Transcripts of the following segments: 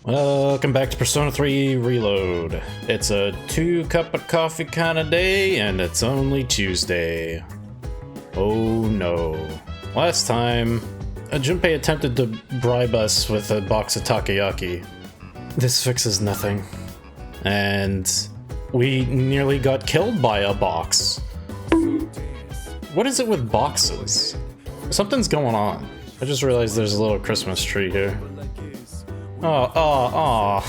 Welcome back to Persona 3 Reload. It's a 2-cup of coffee kind of day, and it's only Tuesday. Oh no. Last time, Junpei attempted to bribe us with a box of takoyaki. This fixes nothing. And we nearly got killed by a box. What is it with boxes? Something's going on. I just realized there's a little Christmas tree here. Oh.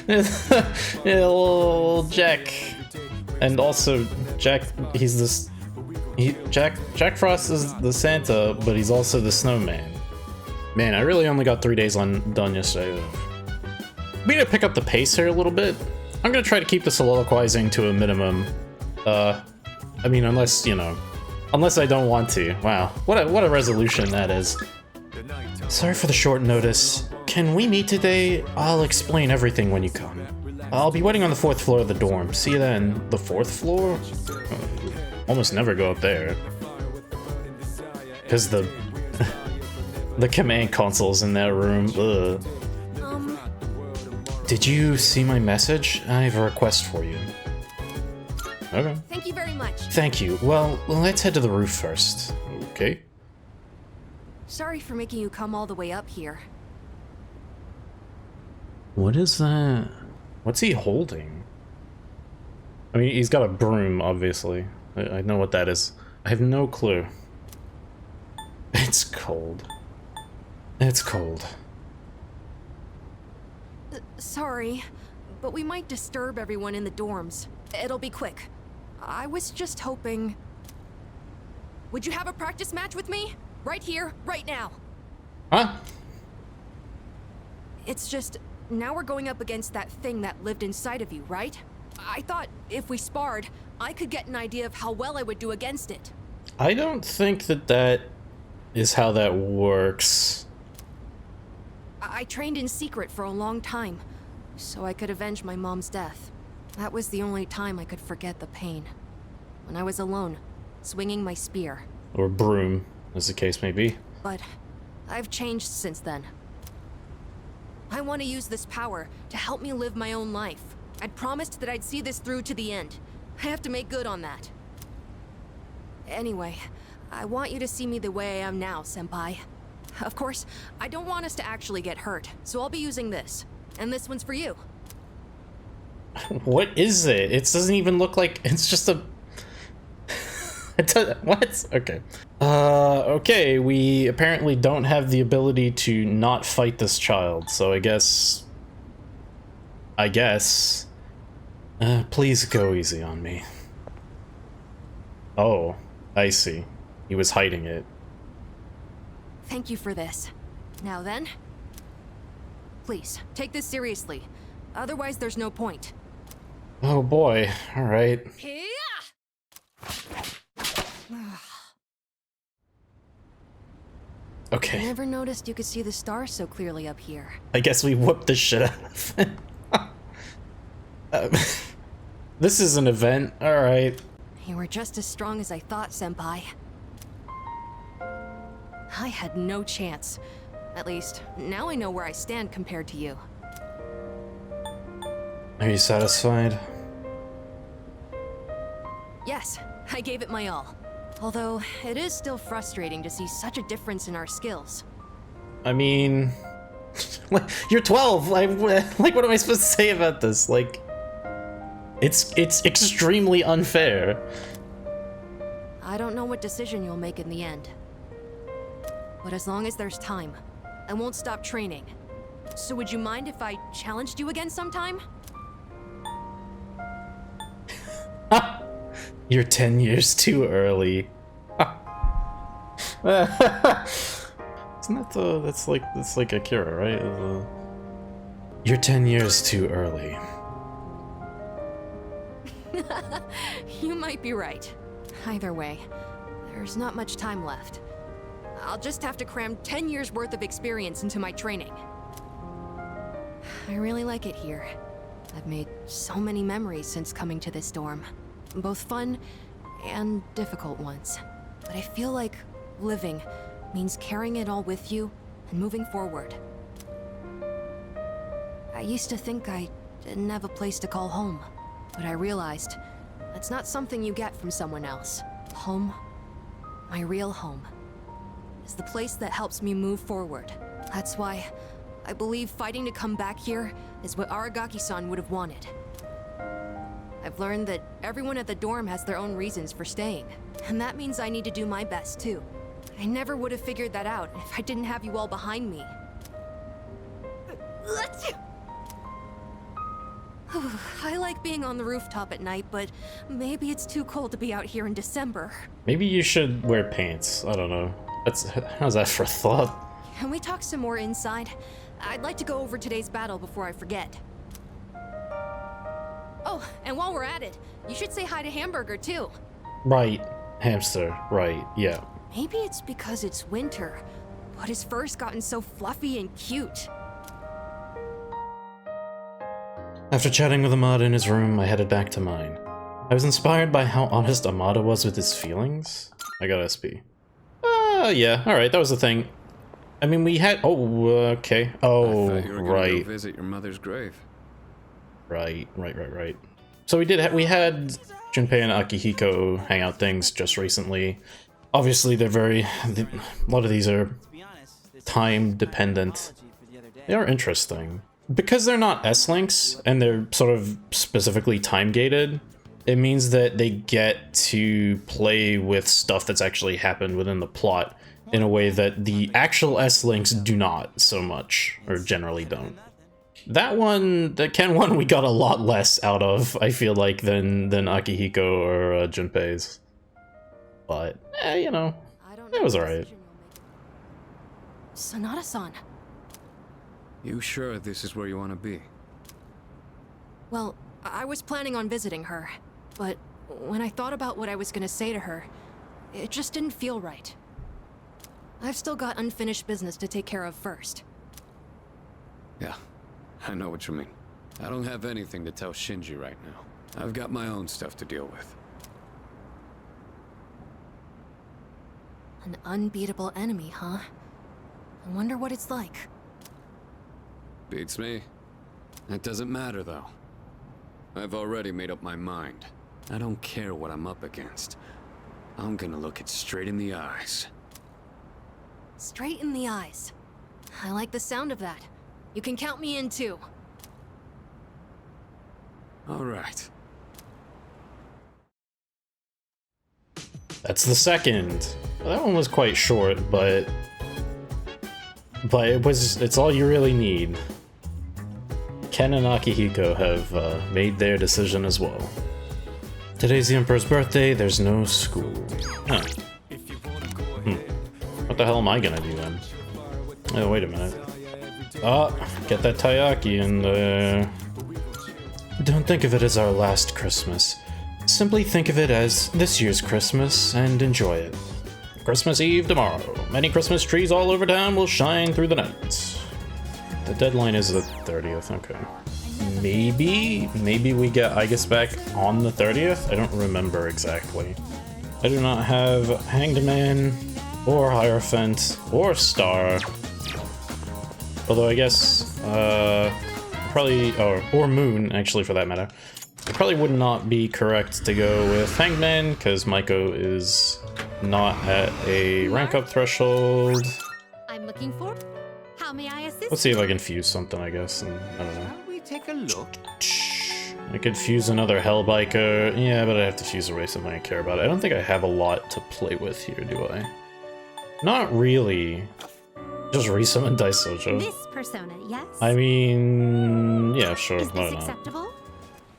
Yeah, little Jack. And also, Jack, Jack Frost is the Santa, but he's also the snowman. Man, I really only got 3 days done yesterday. We need to pick up the pace here a little bit. I'm gonna try to keep the soliloquizing to a minimum. I mean, unless I don't want to. Wow, what a resolution that is. Sorry for the short notice. Can we meet today? I'll explain everything when you come. I'll be waiting on the 4th floor of the dorm. See you then. The 4th floor? Almost never go up there. Because the command console's in that room. Ugh. Did you see my message? I have a request for you. Okay. Thank you very much. Thank you. Well, let's head to the roof first. Okay. Sorry for making you come all the way up here. What is that? What's he holding? I mean, he's got a broom, obviously. I know what that is. I have no clue. It's cold. It's cold. Sorry, but we might disturb everyone in the dorms. It'll be quick. I was just hoping... Would you have a practice match with me? Right here, right now. Huh? It's just, now we're going up against that thing that lived inside of you, right? I thought if we sparred, I could get an idea of how well I would do against it. I don't think that is how that works. I trained in secret for a long time, so I could avenge my mom's death. That was the only time I could forget the pain. When I was alone, swinging my spear. Or broom, as the case may be. But I've changed since then. I want to use this power to help me live my own life. I'd promised that I'd see this through to the end. I have to make good on that. Anyway, I want you to see me the way I am now, Senpai. Of course, I don't want us to actually get hurt, so I'll be using this. And this one's for you. What is it? It doesn't even look like... It's just a... What? Okay. Okay, we apparently don't have the ability to not fight this child, so I guess... please go easy on me. Oh, I see. He was hiding it. Thank you for this. Now then, please, take this seriously. Otherwise, there's no point. Oh boy, alright. Okay. I never noticed you could see the stars so clearly up here. I guess we whooped the shit out of it. This is an event, alright. You were just as strong as I thought, Senpai. I had no chance. At least, now I know where I stand compared to you. Are you satisfied? Yes, I gave it my all. Although, it is still frustrating to see such a difference in our skills. I mean... You're 12! Like, what am I supposed to say about this? Like... It's extremely unfair. I don't know what decision you'll make in the end. But as long as there's time, I won't stop training. So would you mind if I challenged you again sometime? You're 10 years too early. Isn't that that's like Akira, right? You're 10 years too early. You might be right. Either way, there's not much time left. I'll just have to cram 10 years worth of experience into my training. I really like it here. I've made so many memories since coming to this dorm. Both fun and difficult ones. But I feel like living means carrying it all with you and moving forward. I used to think I didn't have a place to call home. But I realized that's not something you get from someone else. Home, my real home, is the place that helps me move forward. That's why I believe fighting to come back here is what Aragaki-san would have wanted. I've learned that everyone at the dorm has their own reasons for staying, and that means I need to do my best too. I never would have figured that out if I didn't have you all behind me. I like being on the rooftop at night, but maybe it's too cold to be out here in December. Maybe you should wear pants. I don't know. How's that for a thought? Can we talk some more inside? I'd like to go over today's battle before I forget. Oh, and while we're at it, you should say hi to Hamburger too. Right. Hamster. Right. Yeah. Maybe it's because it's winter, but his fur's gotten so fluffy and cute. After chatting with Amada in his room, I headed back to mine. I was inspired by how honest Amada was with his feelings. I got SP. Yeah, alright, that was the thing. I mean, we had... Oh, okay. Oh, I thought you were gonna right. go visit your mother's grave. Right. So we had Junpei and Akihiko hangout things just recently. Obviously, a lot of these are time dependent. They are interesting. Because they're not S-links, and they're sort of specifically time-gated, it means that they get to play with stuff that's actually happened within the plot in a way that the actual S-links do not so much, or generally don't. The Ken one, we got a lot less out of, I feel like, than Akihiko or Junpei's. But, you know, it was alright. Sanada-san. You sure this is where you want to be? Well, I was planning on visiting her, but when I thought about what I was gonna say to her, it just didn't feel right. I've still got unfinished business to take care of first. Yeah, I know what you mean. I don't have anything to tell Shinji right now. I've got my own stuff to deal with. An unbeatable enemy, huh? I wonder what it's like. Beats me. That doesn't matter, though. I've already made up my mind. I don't care what I'm up against. I'm gonna look it straight in the eyes. Straight in the eyes. I like the sound of that. You can count me in too. All right. That's the second. Well, that one was quite short, but it's all you really need. Ken and Akihiko have made their decision as well. Today's the Emperor's birthday, there's no school. Huh. What the hell am I gonna do then? Oh, wait a minute. Get that taiyaki in there. Don't think of it as our last Christmas. Simply think of it as this year's Christmas and enjoy it. Christmas Eve tomorrow. Many Christmas trees all over town will shine through the night. The deadline is the 30th, okay. Maybe we get Aigis back on the 30th? I don't remember exactly. I do not have Hanged Man, or Hierophant, or Star. Although I guess, probably, or Moon, actually, for that matter. It probably would not be correct to go with Hanged Man, because Maiko is not at a rank up threshold. I'm looking for. How may I assist? Let's see if I can fuse something, I guess. And, I don't know. Shall we take a look? I could fuse another Hellbiker. Yeah, but I have to fuse away something I care about. I don't think I have a lot to play with here, do I? Not really. Just resummon Daisojo. This persona, yes? I mean, yeah, sure, Is why this not? acceptable?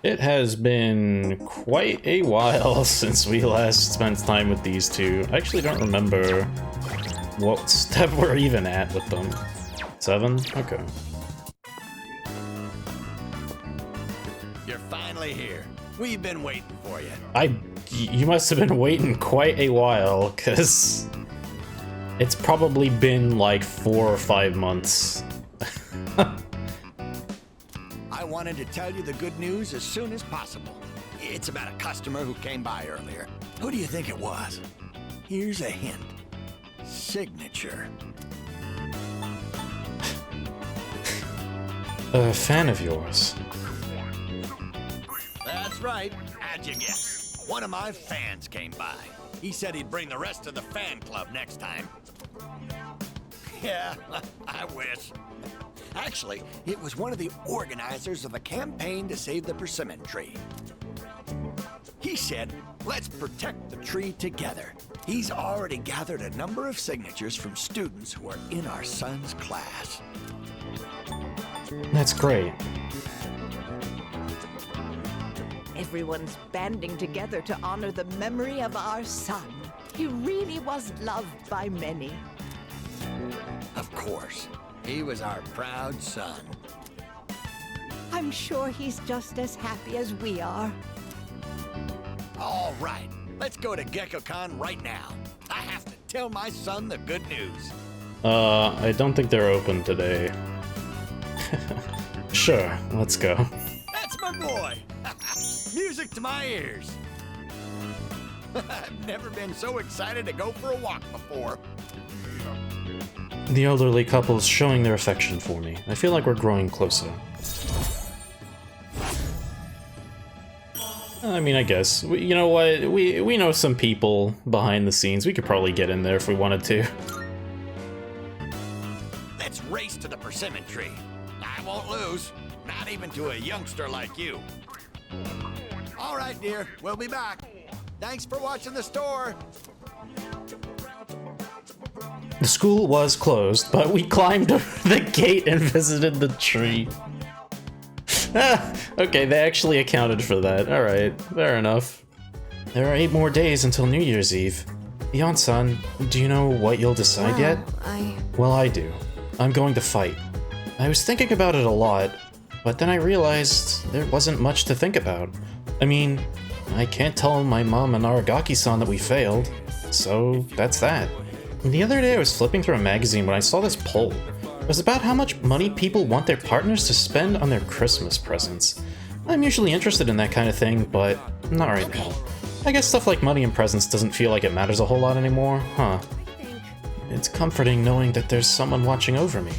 It has been quite a while since we last spent time with these two. I actually don't remember what step we're even at with them. 7? Okay. You're finally here. We've been waiting for you. You must have been waiting quite a while, because it's probably been like 4 or 5 months. I wanted to tell you the good news as soon as possible. It's about a customer who came by earlier. Who do you think it was? Here's a hint. Signature. A fan of yours. That's right. How'd you guess? One of my fans came by. He said he'd bring the rest of the fan club next time. Yeah, I wish. Actually, it was one of the organizers of a campaign to save the persimmon tree. He said, let's protect the tree together. He's already gathered a number of signatures from students who are in our son's class. That's great. Everyone's banding together to honor the memory of our son. He really was loved by many. Of course, he was our proud son. I'm sure he's just as happy as we are. All right, let's go to GeckoCon right now. I have to tell my son the good news. I don't think they're open today. Sure, let's go. That's my boy! Music to my ears. I've never been so excited to go for a walk before. The elderly couple's showing their affection for me. I feel like we're growing closer. I mean, I guess. You know what? We know some people behind the scenes. We could probably get in there if we wanted to. Let's race to the persimmon tree. I won't lose. Not even to a youngster like you. All right, dear. We'll be back. Thanks for watching the store. The school was closed, but we climbed the gate and visited the tree. Okay, they actually accounted for that. Alright, fair enough. There are 8 more days until New Year's Eve. Yon-san, do you know what you'll decide yet? Well, I do. I'm going to fight. I was thinking about it a lot, but then I realized there wasn't much to think about. I mean, I can't tell my mom and Aragaki-san that we failed, so that's that. The other day I was flipping through a magazine when I saw this poll. It was about how much money people want their partners to spend on their Christmas presents. I'm usually interested in that kind of thing, but not right now. I guess stuff like money and presents doesn't feel like it matters a whole lot anymore, huh? It's comforting knowing that there's someone watching over me.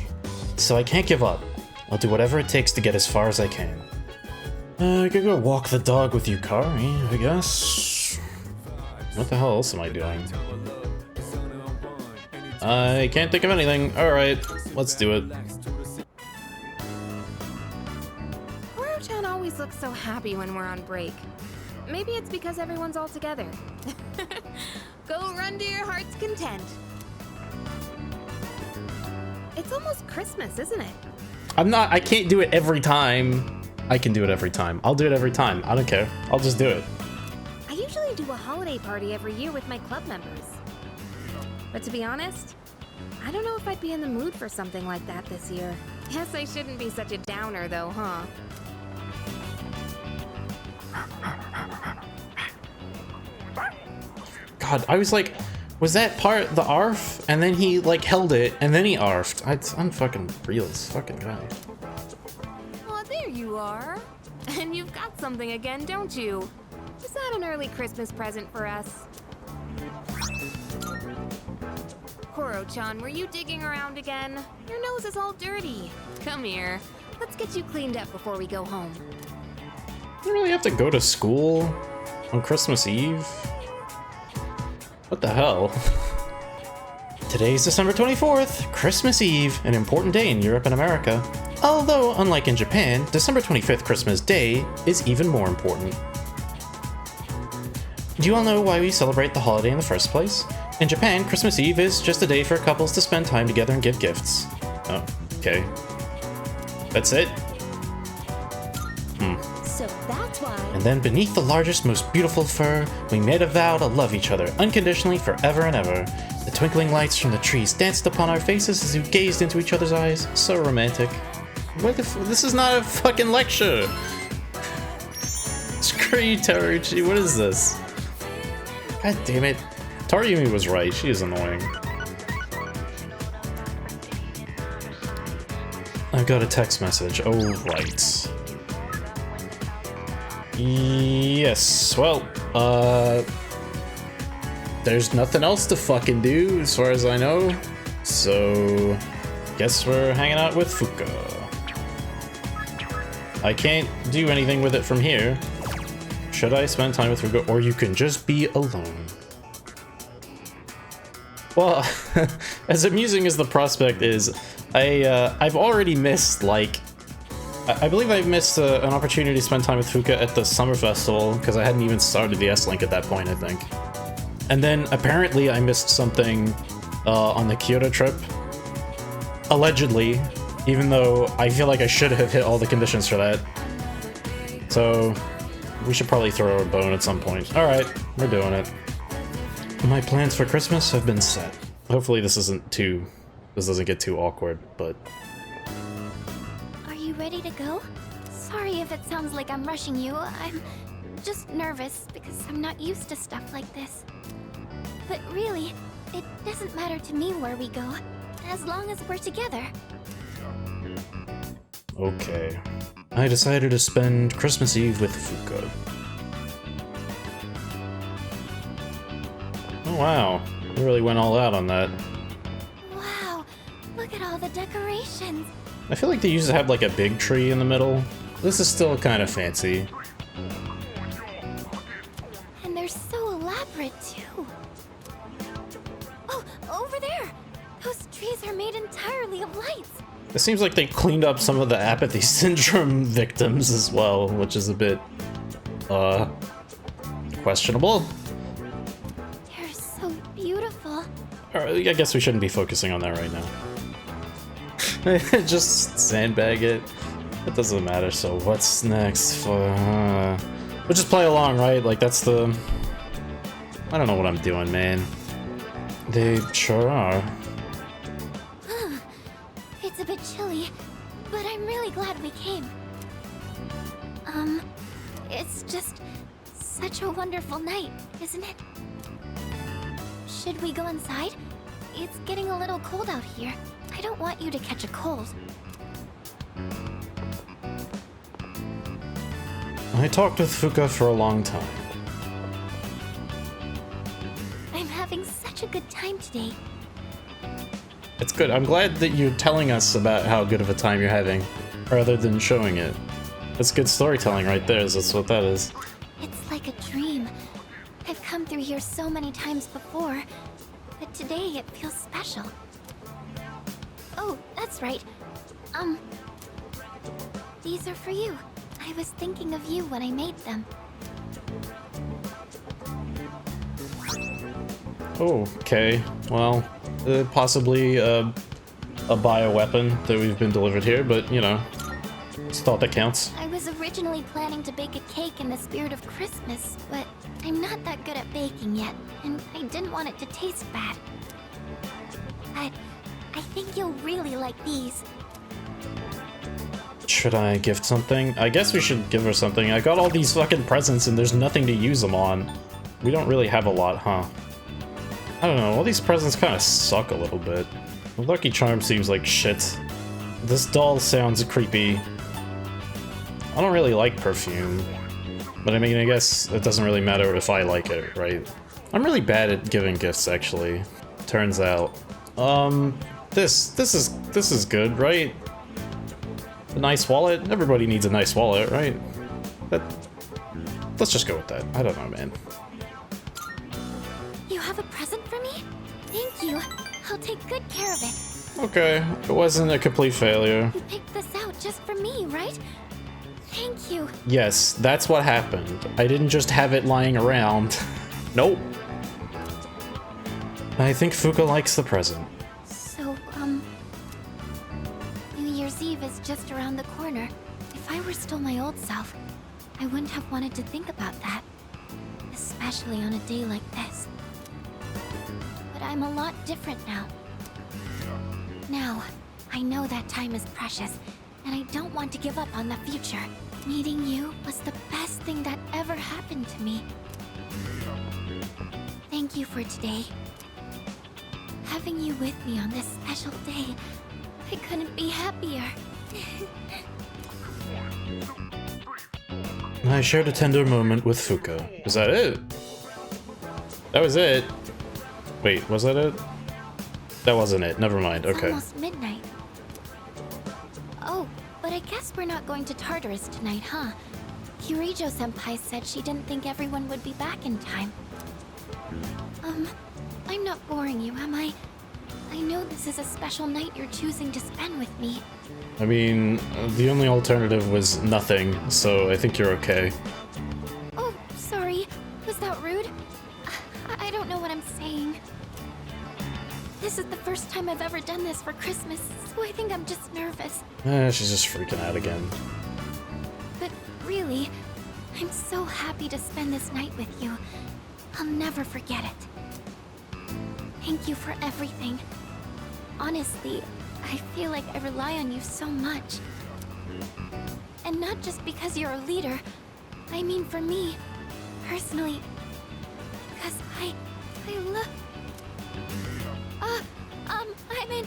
So I can't give up. I'll do whatever it takes to get as far as I can. I could go walk the dog with Yukari, I guess. What the hell else am I doing? I can't think of anything. Alright, let's do it. Koro-chan always looks so happy when we're on break. Maybe it's because everyone's all together. Go run to your heart's content. It's almost Christmas, isn't it? I can't do it every time. I can do it every time. I'll do it every time. I don't care. I'll just do it. I usually do a holiday party every year with my club members. But to be honest, I don't know if I'd be in the mood for something like that this year. Guess I shouldn't be such a downer though, huh? God, I was like, was that part the arf? And then he like held it and then he arfed. I'm fucking real as fucking guy. Oh, there you are. And you've got something again, don't you? Is that an early Christmas present for us? Koro-chan, were you digging around again? Your nose is all dirty. Come here. Let's get you cleaned up before we go home. You really have to go to school on Christmas Eve? What the hell? Today's December 24th, Christmas Eve, an important day in Europe and America. Although, unlike in Japan, December 25th, Christmas Day, is even more important. Do you all know why we celebrate the holiday in the first place? In Japan, Christmas Eve is just a day for couples to spend time together and give gifts. Oh, okay. That's it? So that's why. And then beneath the largest, most beautiful fir, we made a vow to love each other unconditionally forever and ever. The twinkling lights from the trees danced upon our faces as we gazed into each other's eyes. So romantic. What the this is not a fucking lecture! Screw you, Teruchi, what is this? God damn it. Tarumi was right, she is annoying. I got a text message, oh right. Yes, well, there's nothing else to fucking do as far as I know, so guess we're hanging out with Fuuka. I can't do anything with it from here. Should I spend time with Fuuka, or you can just be alone? Well, as amusing as the prospect is, I've already missed, like, I believe I've missed an opportunity to spend time with Fuuka at the Summer Festival, because I hadn't even started the S-Link at that point, I think. And then, apparently, I missed something on the Kyoto trip. Allegedly, even though I feel like I should have hit all the conditions for that. So, we should probably throw a bone at some point. Alright, we're doing it. My plans for Christmas have been set. Hopefully this doesn't get too awkward, but... Are you ready to go? Sorry if it sounds like I'm rushing you. I'm just nervous because I'm not used to stuff like this. But really, it doesn't matter to me where we go, as long as we're together. Okay. I decided to spend Christmas Eve with Fuuka. Oh wow, you really went all out on that. Wow, look at all the decorations. I feel like they used to have like a big tree in the middle. This is still kind of fancy. And they're so elaborate too. Oh, over there! Those trees are made entirely of lights. It seems like they cleaned up some of the apathy syndrome victims as well, which is a bit, questionable. They're so beautiful. Alright, I guess we shouldn't be focusing on that right now. Just sandbag it. It doesn't matter, so what's next? We'll just play along, right? Like, that's the... I don't know what I'm doing, man. They sure are. It's a bit chilly, but I'm really glad we came. It's just such a wonderful night, isn't it? Should we go inside? It's getting a little cold out here. I don't want you to catch a cold. I talked with Fuuka for a long time. I'm having such a good time today. It's good. I'm glad that you're telling us about how good of a time you're having, rather than showing it. That's good storytelling right there, that's what that is. It's like a dream. I've come through here so many times before, but today it feels special. Oh, that's right. These are for you. I was thinking of you when I made them. Oh, okay. Well, possibly a bioweapon that we've been delivered here, but, you know, it's thought that counts. I was originally planning to bake a cake in the spirit of Christmas, but I'm not that good at baking yet, and I didn't want it to taste bad. But I think you'll really like these. Should I gift something? I guess we should give her something. I got all these fucking presents and there's nothing to use them on. We don't really have a lot, huh? I don't know, all these presents kind of suck a little bit. The Lucky Charm seems like shit. This doll sounds creepy. I don't really like perfume. But I mean, I guess it doesn't really matter if I like it, right? I'm really bad at giving gifts, actually. Turns out. This is good, right? A nice wallet? Everybody needs a nice wallet, right? Let's just go with that. I don't know, man. You have a present for me? Thank you. I'll take good care of it. Okay, it wasn't a complete failure. You picked this out just for me, right? Thank you. Yes, that's what happened. I didn't just have it lying around. Nope. I think Fuuka likes the present. So, New Year's Eve is just around the corner. If I were still my old self, I wouldn't have wanted to think about that. Especially on a day like this. But I'm a lot different now. Now, I know that time is precious, and I don't want to give up on the future. Meeting you was the best thing that ever happened to me. Thank you for today. Having you with me on this special day, I couldn't be happier. I shared a tender moment with Fuuka. Is that it? That was it. Wait, was that it? That wasn't it. Never mind. It's Okay. almost midnight. Oh, but I guess we're not going to Tartarus tonight, huh? Kirijo-senpai said she didn't think everyone would be back in time. I'm not boring you, am I? I know this is a special night you're choosing to spend with me. I mean, the only alternative was nothing, so I think you're okay. Oh, sorry. Was that rude? I don't know what I'm saying. This is the first time I've ever done this for Christmas, so I think I'm just nervous. She's just freaking out again. But really, I'm so happy to spend this night with you. I'll never forget it. Thank you for everything. Honestly, I feel like I rely on you so much. And not just because you're a leader. I mean for me, personally. Because I love... I mean...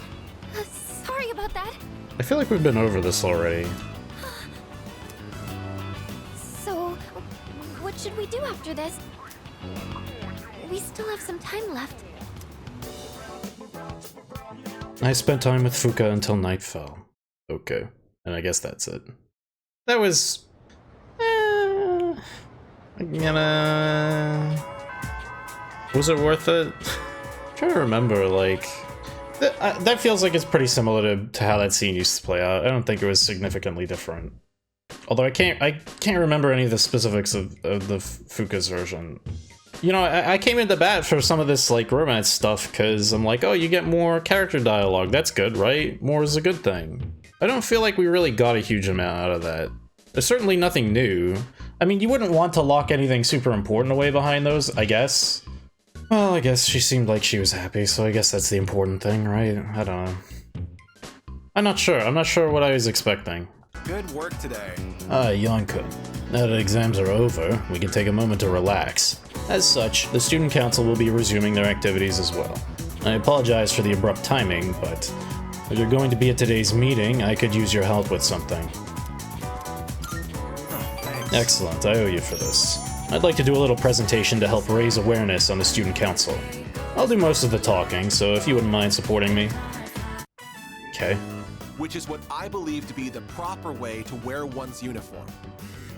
sorry about that. I feel like we've been over this already. So, what should we do after this? We still have some time left. I spent time with Fuuka until night fell. Okay, and I guess that's it. That was... Was it worth it? I'm trying to remember, like... That feels like it's pretty similar to how that scene used to play out. I don't think it was significantly different. Although I can't remember any of the specifics of the Fuuka's version. You know, I came into bat for some of this, like, romance stuff, because I'm like, oh, you get more character dialogue. That's good, right? More is a good thing. I don't feel like we really got a huge amount out of that. There's certainly nothing new. I mean, you wouldn't want to lock anything super important away behind those, I guess. Well, I guess she seemed like she was happy, so I guess that's the important thing, right? I don't know. I'm not sure. I'm not sure what I was expecting. Good work today. Yonka. Now that exams are over, we can take a moment to relax. As such, the student council will be resuming their activities as well. I apologize for the abrupt timing, but if you're going to be at today's meeting, I could use your help with something. Excellent, I owe you for this. I'd like to do a little presentation to help raise awareness on the student council. I'll do most of the talking, so if you wouldn't mind supporting me. Okay. Which is what I believe to be the proper way to wear one's uniform.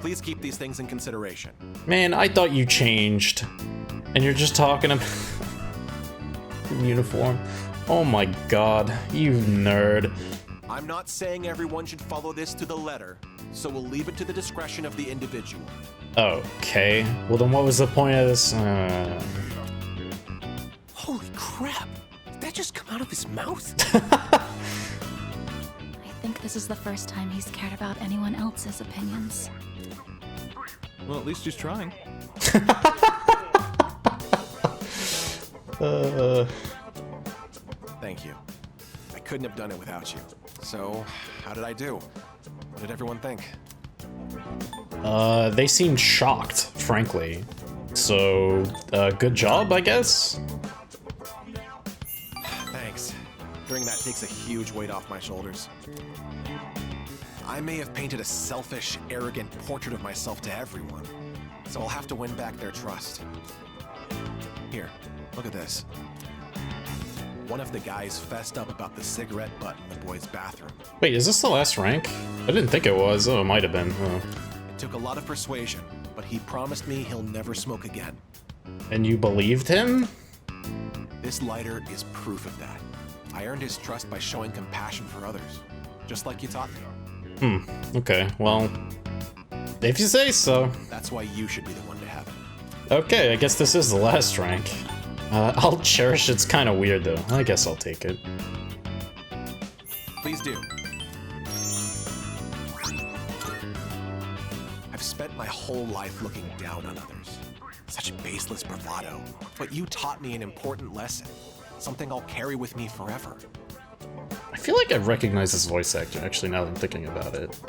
Please keep these things in consideration. Man, I thought you changed. And you're just talking about uniform. Oh my god, you nerd. I'm not saying everyone should follow this to the letter, so we'll leave it to the discretion of the individual. Okay, well then what was the point of this? Holy crap! Did that just come out of his mouth? I think this is the first time he's cared about anyone else's opinions. Well, at least he's trying. Thank you. I couldn't have done it without you. So, how did I do? What did everyone think? They seemed shocked, frankly. So, good job, I guess? Thanks. Hearing that takes a huge weight off my shoulders. I may have painted a selfish, arrogant portrait of myself to everyone, so I'll have to win back their trust. Here, look at this. One of the guys fessed up about the cigarette butt in the boys' bathroom. Wait, is this the last rank? I didn't think it was. Oh, it might have been. Oh. It took a lot of persuasion, but he promised me he'll never smoke again. And you believed him? This lighter is proof of that. I earned his trust by showing compassion for others, just like you taught me. Okay, well, if you say so. That's why you should be the one to have it. Okay, I guess this is the last rank. I'll cherish it's kind of weird though. I guess I'll take it. Please do. I've spent my whole life looking down on others. Such baseless bravado. But you taught me an important lesson. Something I'll carry with me forever. I feel like I recognize this voice actor, actually, now that I'm thinking about it.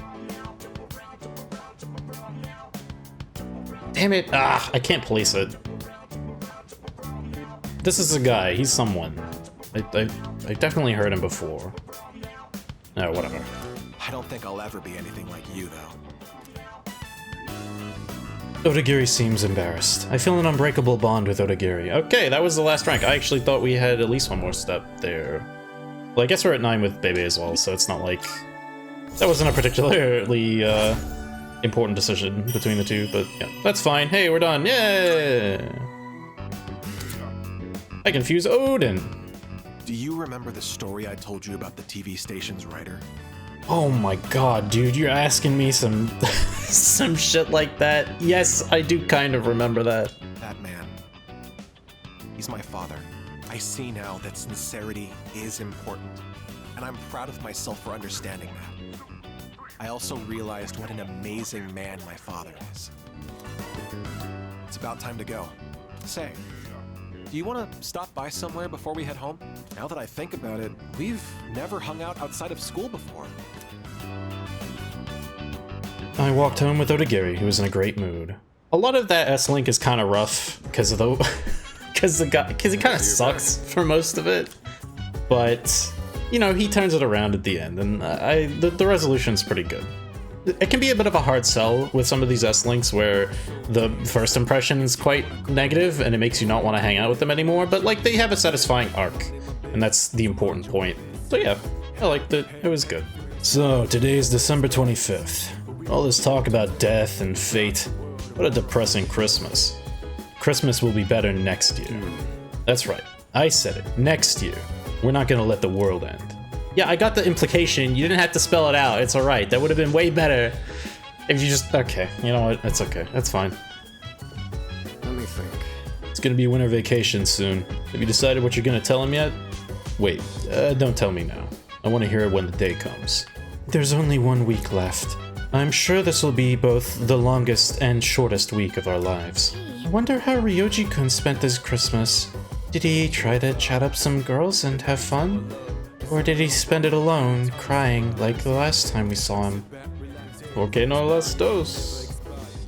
Damn it! Ah, I can't place it. This is a guy, he's someone. I definitely heard him before. No, whatever. I don't think I'll ever be anything like you, though. Odagiri seems embarrassed. I feel an unbreakable bond with Odagiri. Okay, that was the last rank. I actually thought we had at least one more step there. Well, I guess we're at 9 with Bebe as well, so it's not like That wasn't a particularly important decision between the two, but yeah, that's fine. Hey, we're done. Yeah. I confuse Odin. Do you remember the story I told you about the TV station's writer? Oh my god, dude, you're asking me some some shit like that. Yes, I do kind of remember that. That man. He's my father. I see now that sincerity is important, and I'm proud of myself for understanding that. I also realized what an amazing man my father is. It's about time to go. Say, do you want to stop by somewhere before we head home? Now that I think about it, we've never hung out outside of school before. I walked home with Odagiri, who was in a great mood. A lot of that S-Link is kind of rough because of the because he kind of sucks for most of it, but you know, he turns it around at the end, and the resolution's pretty good. It can be a bit of a hard sell with some of these S-Links where the first impression is quite negative and it makes you not want to hang out with them anymore, but like they have a satisfying arc, and that's the important point. So yeah, I liked it. It was good. So today's December 25th. All this talk about death and fate. What a depressing Christmas. Christmas will be better next year. That's right. I said it. Next year. We're not gonna let the world end. Yeah, I got the implication. You didn't have to spell it out. It's alright. That would have been way better if you just... Okay, you know what? It's okay. That's fine. Let me think. It's gonna be winter vacation soon. Have you decided what you're gonna tell him yet? Wait, don't tell me now. I want to hear it when the day comes. There's only 1 week left. I'm sure this will be both the longest and shortest week of our lives. I wonder how Ryoji-kun spent this Christmas. Did he try to chat up some girls and have fun? Or did he spend it alone, crying like the last time we saw him? Okay, no las dos.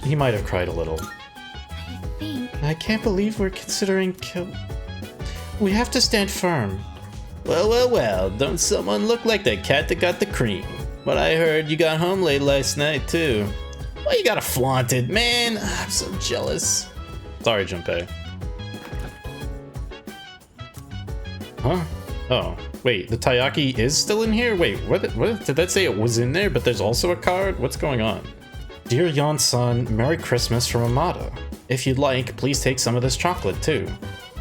He might have cried a little. I can't believe we're considering We have to stand firm. Well, don't someone look like that cat that got the cream? But I heard you got home late last night, too. Well, you gotta flaunt it, man. I'm so jealous. Sorry, Junpei. Huh? Oh, wait, the Taiyaki is still in here? Wait, what did that say it was in there, but there's also a card? What's going on? Dear Yon-san, Merry Christmas from Amada. If you'd like, please take some of this chocolate, too.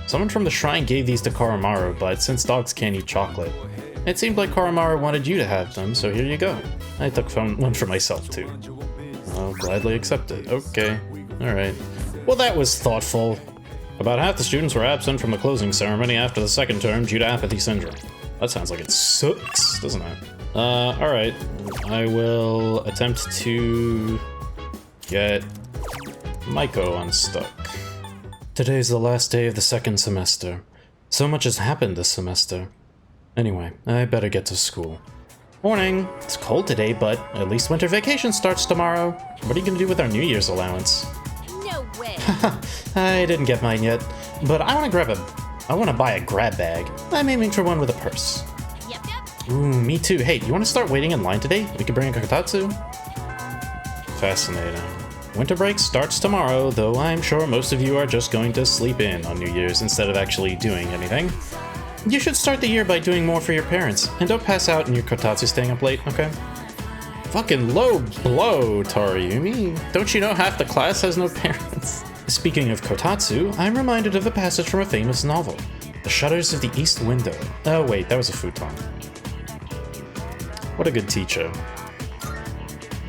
Someone from the shrine gave these to Karamaru, but since dogs can't eat chocolate, it seemed like Karamaru wanted you to have them, so here you go. I took one for myself, too. I'll gladly accept it. Okay, alright. Well, that was thoughtful. About half the students were absent from the closing ceremony after the second term due to apathy syndrome. That sounds like it sucks, doesn't it? Alright. I will attempt to get Maiko unstuck. Today's the last day of the second semester. So much has happened this semester. Anyway, I better get to school. Morning! It's cold today, but at least winter vacation starts tomorrow. What are you gonna do with our New Year's allowance? No way. I didn't get mine yet, but I wanna buy a grab bag. I'm aiming for one with a purse. Yep. Ooh, me too. Hey, you wanna start waiting in line today? We could bring a kotatsu? Fascinating. Winter break starts tomorrow, though I'm sure most of you are just going to sleep in on New Year's instead of actually doing anything. You should start the year by doing more for your parents, and don't pass out in your kotatsu staying up late, okay? Fucking low blow, Toriumi. Don't you know half the class has no parents? Speaking of kotatsu, I'm reminded of a passage from a famous novel, The Shutters of the East Window. Oh wait, that was a futon. What a good teacher.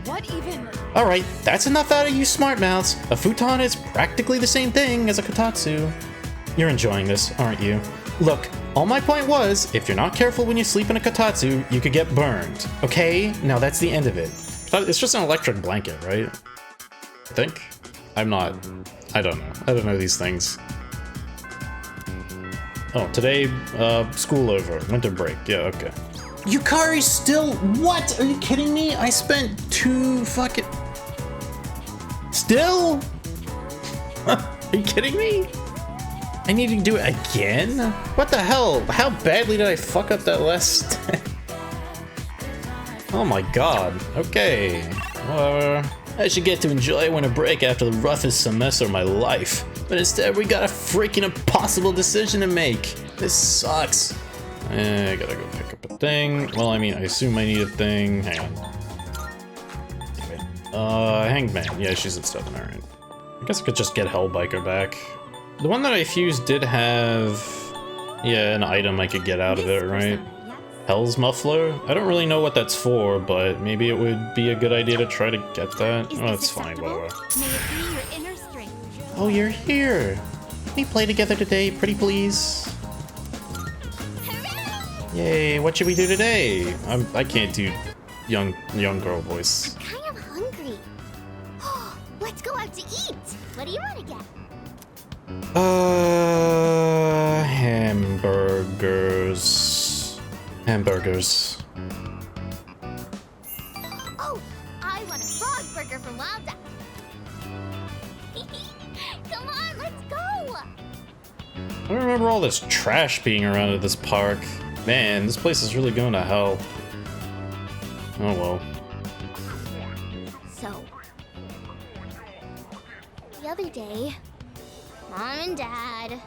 What even? Alright, that's enough out of you smart mouths. A futon is practically the same thing as a kotatsu. You're enjoying this, aren't you? Look, all my point was, if you're not careful when you sleep in a kotatsu, you could get burned. Okay? Now that's the end of it. It's just an electric blanket, right? I think? I don't know. I don't know these things. Oh, today, school over. Winter break. Yeah, okay. Yukari still... What? Are you kidding me? I spent 2 fucking... Still? Are you kidding me? I need to do it again? What the hell? How badly did I fuck up that last time? Oh my god. Okay. Whatever. I should get to enjoy winter break after the roughest semester of my life. But instead we got a freaking impossible decision to make. This sucks. I gotta go pick up a thing. Well, I mean, I assume I need a thing. Hang on. Hanged Man. Yeah, she's in Stubborn, alright. I guess I could just get Hellbiker back. The one that I fused did have... yeah, an item I could get out of it, right? Hell's Muffler? I don't really know what that's for, but maybe it would be a good idea to try to get that. Oh, it's fine, whatever. Oh, you're here! Can we play together today, pretty please? Yay, what should we do today? I can't do young girl voice. I'm kind of hungry. Let's go out to eat. What do you want to get? Hamburgers. Hamburgers. Oh, I want a frog burger from Wild Duck. Come on, let's go. I don't remember all this trash being around at this park. Man, this place is really going to hell. Oh well. So, the other day, Mom and Dad...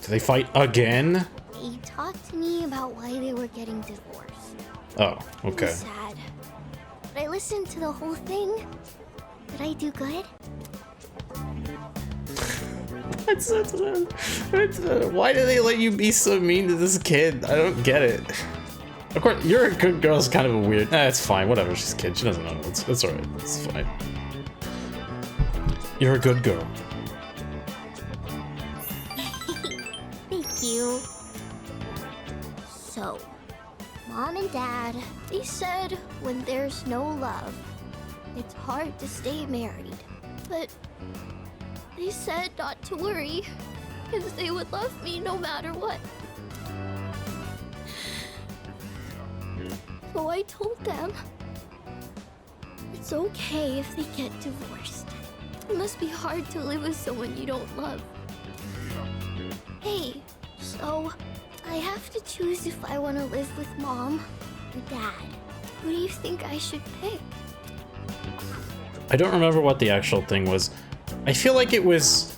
Do they fight again? They talked to me about why they were getting divorced. Oh, okay. It was sad. But I listened to the whole thing. Did I do good? Why do they let you be so mean to this kid? I don't get it. Of course, you're a good girl is kind of a weird... Nah, it's fine, whatever, she's a kid, she doesn't know. It's alright, it's fine. You're a good girl. Thank you. So, Mom and Dad, they said when there's no love, it's hard to stay married. But they said not to worry, because they would love me no matter what. So I told them it's okay if they get divorced. It must be hard to live with someone you don't love. Hey, so I have to choose if I want to live with Mom or Dad. Who do you think I should pick? I don't remember what the actual thing was. I feel like it was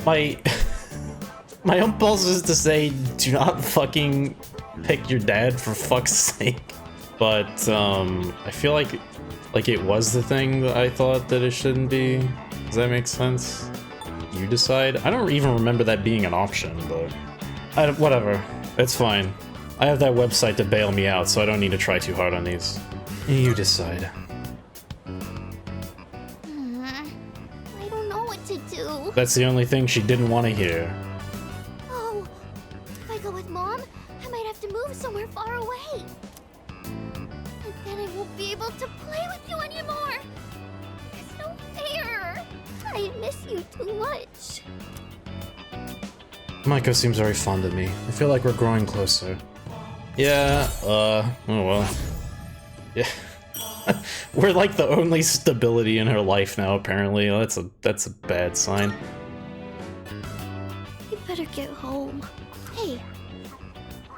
my my impulse is to say do not fucking pick your dad for fuck's sake. But I feel like it was the thing that I thought that it shouldn't be. Does that make sense? You decide? I don't even remember that being an option, but whatever. It's fine. I have that website to bail me out, so I don't need to try too hard on these. You decide. I don't know what to do. That's the only thing she didn't want to hear. Oh, if I go with Mom, I might have to move somewhere far away. And then I won't be able to play with you anymore. It's no fair. I miss you too much. Maiko seems very fond of me. I feel like we're growing closer. Yeah, oh well. Yeah. We're like the only stability in her life now, apparently. That's a bad sign. You better get home. Hey,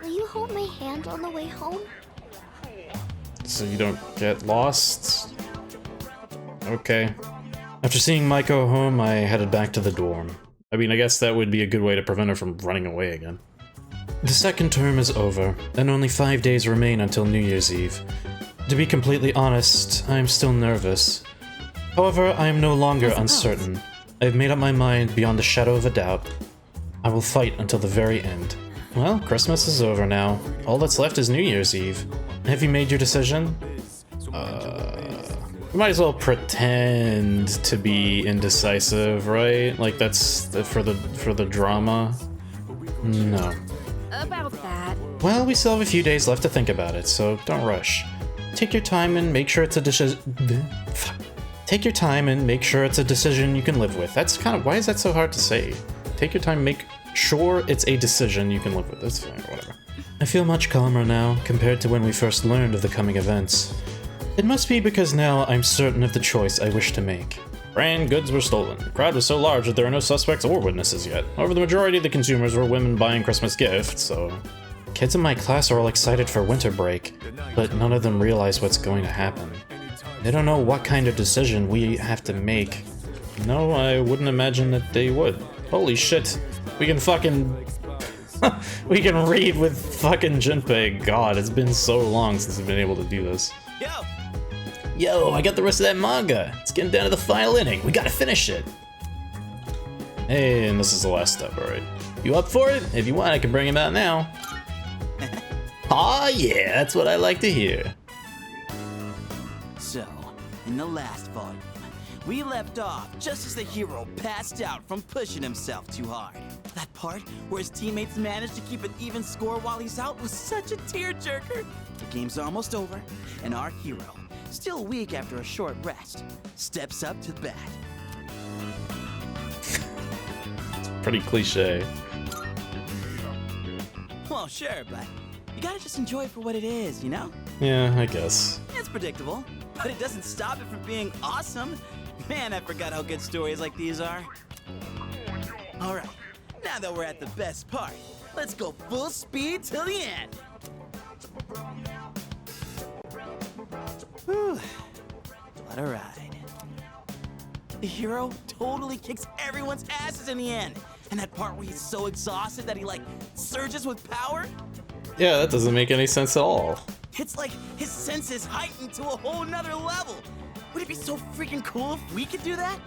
will you hold my hand on the way home? So you don't get lost? Okay. After seeing Maiko home, I headed back to the dorm. I mean, I guess that would be a good way to prevent her from running away again. The second term is over, and only 5 days remain until New Year's Eve. To be completely honest, I am still nervous. However, I am no longer uncertain. I have made up my mind beyond a shadow of a doubt. I will fight until the very end. Well, Christmas is over now. All that's left is New Year's Eve. Have you made your decision? We might as well pretend to be indecisive, right? Like that's for the drama. No. About that. Well, we still have a few days left to think about it, so don't rush. Take your time and make sure it's a Take your time and make sure it's a decision you can live with. That's kind of, why is that so hard to say? Take your time, make sure it's a decision you can live with. That's fine, whatever. I feel much calmer now compared to when we first learned of the coming events. It must be because now I'm certain of the choice I wish to make. Brand goods were stolen. The crowd was so large that there are no suspects or witnesses yet. However, the majority of the consumers were women buying Christmas gifts, so... Kids in my class are all excited for winter break, but none of them realize what's going to happen. They don't know what kind of decision we have to make. No, I wouldn't imagine that they would. Holy shit. We can fucking... we can read with fucking Junpei. God, it's been so long since I've been able to do this. Yo, I got the rest of that manga. It's getting down to the final inning. We gotta finish it. Hey, and this is the last step, alright. You up for it? If you want, I can bring him out now. Aw, yeah, that's what I like to hear. So, in the last volume, we left off just as the hero passed out from pushing himself too hard. That part where his teammates managed to keep an even score while he's out was such a tearjerker. The game's almost over, and our hero, still weak after a short rest, steps up to the bat. Pretty cliche. Well, sure, but you gotta just enjoy it for what it is, you know? Yeah, I guess. It's predictable, but it doesn't stop it from being awesome. Man, I forgot how good stories like these are. All right, now that we're at the best part, let's go full speed till the end. Whew, what a ride. The hero totally kicks everyone's asses in the end. And that part where he's so exhausted that he, like, surges with power? Yeah, that doesn't make any sense at all. It's like his senses heightened to a whole nother level. Would it be so freaking cool if we could do that?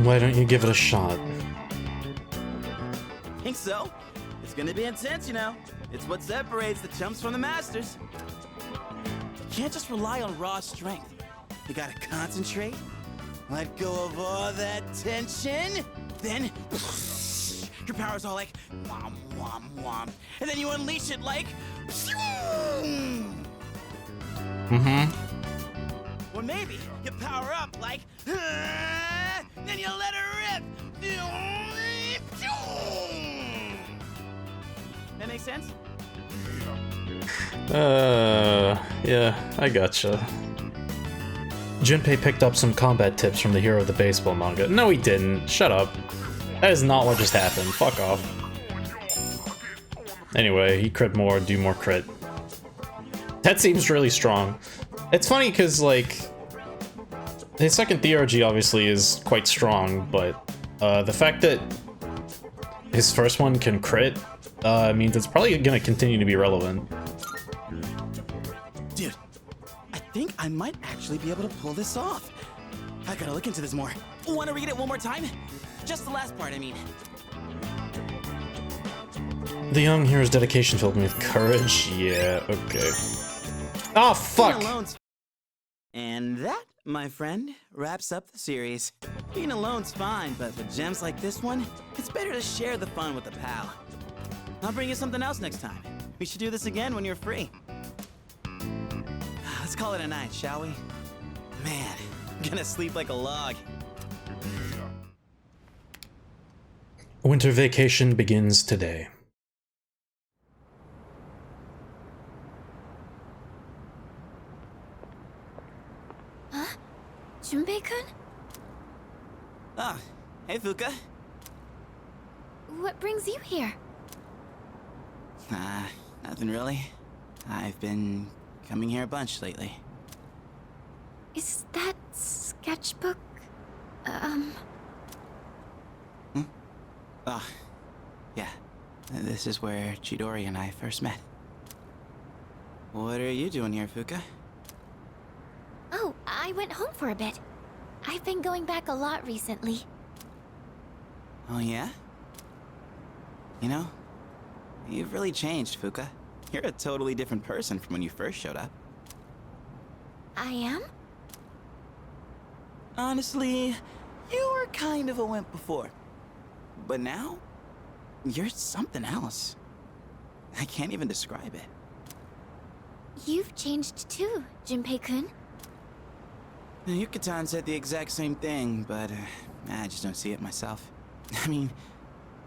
Why don't you give it a shot? Think so? It's gonna be intense, you know. It's what separates the chumps from the masters. You can't just rely on raw strength. You gotta concentrate, let go of all that tension, then your power's all like wham wham wham, and then you unleash it like or maybe you power up like then you let it rip. That makes sense? Yeah, I gotcha. Junpei picked up some combat tips from the hero of the baseball manga. No, he didn't. Shut up. That is not what just happened. Fuck off. Anyway, he crit more, do more crit. That seems really strong. It's funny because, like, his second theurgy obviously is quite strong, but the fact that his first one can crit means it's probably gonna continue to be relevant. Dude, I think I might actually be able to pull this off. I gotta look into this more. Want to read it one more time? Just the last part, I mean. The young hero's dedication filled me with courage. Yeah, okay. Oh, fuck! And that, my friend, wraps up the series. Being alone's fine, but with gems like this one, it's better to share the fun with a pal. I'll bring you something else next time. We should do this again when you're free. Let's call it a night, shall we? Man, I'm gonna sleep like a log. Winter vacation begins today. Huh? Junpei-kun? Ah, hey Fuuka. What brings you here? Nothing really. I've been coming here a bunch lately. Is that sketchbook, Oh, yeah. This is where Chidori and I first met. What are you doing here, Fuuka? Oh, I went home for a bit. I've been going back a lot recently. Oh, yeah? You know, you've really changed, Fuuka. You're a totally different person from when you first showed up. I am? Honestly, you were kind of a wimp before. But now, you're something else. I can't even describe it. You've changed too, Junpei-kun. Yuka-tan said the exact same thing, but I just don't see it myself. I mean,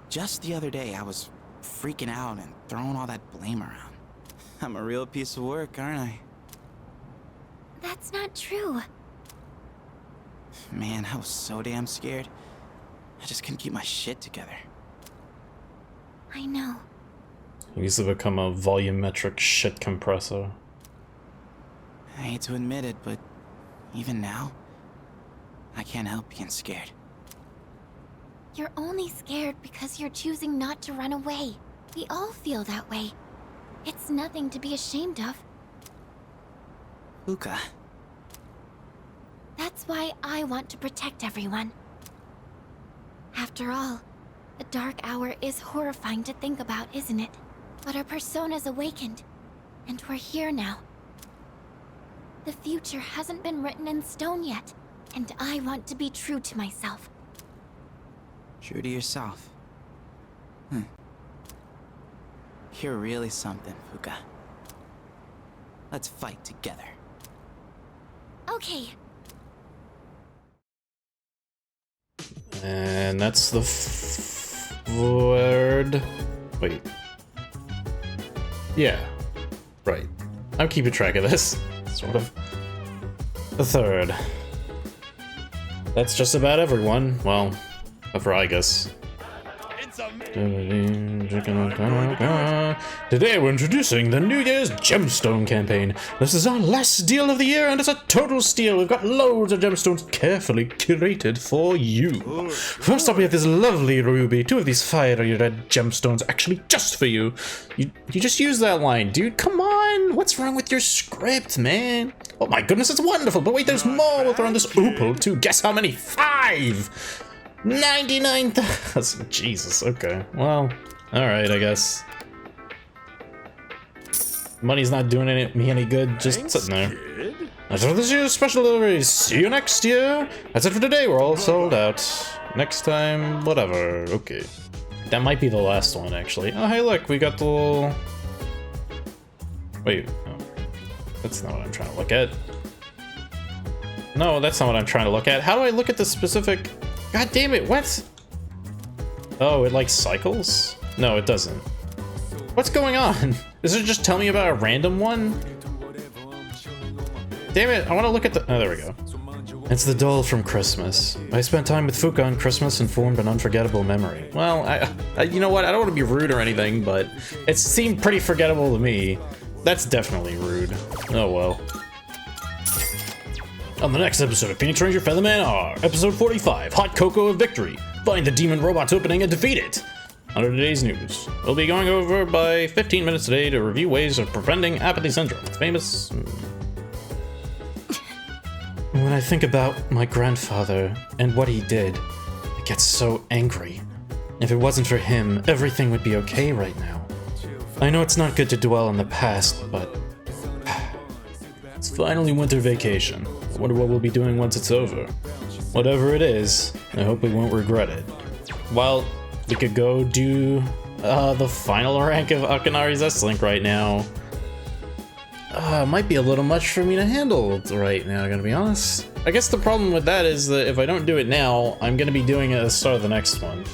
just the other day I was freaking out and throwing all that blame around. I'm a real piece of work, aren't I? That's not true. Man, I was so damn scared. I just couldn't keep my shit together. I know. He used to become a volumetric shit compressor. I hate to admit it, but even now, I can't help being scared. You're only scared because you're choosing not to run away. We all feel that way. It's nothing to be ashamed of. Fuuka. That's why I want to protect everyone. After all, the dark hour is horrifying to think about, isn't it? But our persona's awakened, and we're here now. The future hasn't been written in stone yet, and I want to be true to myself. True to yourself. You're really something, Fuuka. Let's fight together. Okay. And that's the word. Wait. Yeah. Right. I'm keeping track of this. Sort of. The third. That's just about everyone. Well, for I guess. Today we're introducing the New Year's Gemstone campaign. This is our last deal of the year and it's a total steal. We've got loads of gemstones carefully curated for you. First up we have this lovely ruby. 2 of these fiery red gemstones actually just for you. You just use that line, dude. Come on. What's wrong with your script, man? Oh my goodness, it's wonderful. But wait, there's more. We'll throw in this opal too. Guess how many? 5! 99,000. Jesus, okay. Well, alright, I guess. Money's not doing me any good, just sitting there. That's it for this year's special deliveries. See you next year. That's it for today. We're all sold out. Next time, whatever. Okay. That might be the last one, actually. Oh, hey, look, we got the little... Wait, oh. That's not what I'm trying to look at. No, that's not what I'm trying to look at. How do I look at the specific... God damn it, what? Oh, it like cycles? No, it doesn't. What's going on? Does it just tell me about a random one? Damn it, I want to look at the... Oh, there we go. It's the doll from Christmas. I spent time with Fuuka on Christmas and formed an unforgettable memory. Well, you know what? I don't want to be rude or anything, but it seemed pretty forgettable to me. That's definitely rude. Oh well. On the next episode of Phoenix Ranger Featherman R, episode 45, Hot Cocoa of Victory. Find the demon robot's opening and defeat it. Under today's news, we'll be going over by 15 minutes today to review ways of preventing apathy syndrome. It's famous. When I think about my grandfather and what he did, I get so angry. If it wasn't for him, everything would be okay right now. I know it's not good to dwell on the past, but it's finally winter vacation. I wonder what we'll be doing once it's over. Whatever it is, I hope we won't regret it. Well, we could go do the final rank of Akanari's S-Link right now. It might be a little much for me to handle right now, gonna be honest. I guess the problem with that is that if I don't do it now, I'm gonna be doing it at the start of the next one.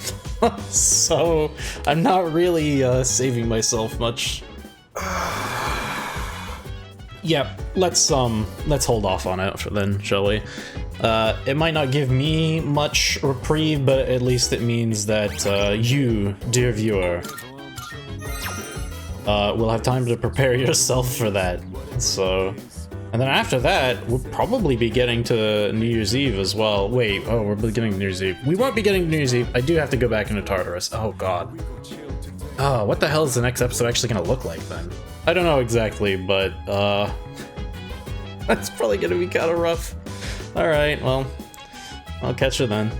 So, I'm not really saving myself much. Yep, let's hold off on it for then, shall we? It might not give me much reprieve, but at least it means that you, dear viewer, will have time to prepare yourself for that. So, and then after that, we'll probably be getting to New Year's Eve as well. Wait, oh, we're beginning New Year's Eve. We won't be getting New Year's Eve. I do have to go back into Tartarus. Oh god. Oh, what the hell is the next episode actually gonna look like then? I don't know exactly, but that's probably gonna be kind of rough. Alright, well, I'll catch you then.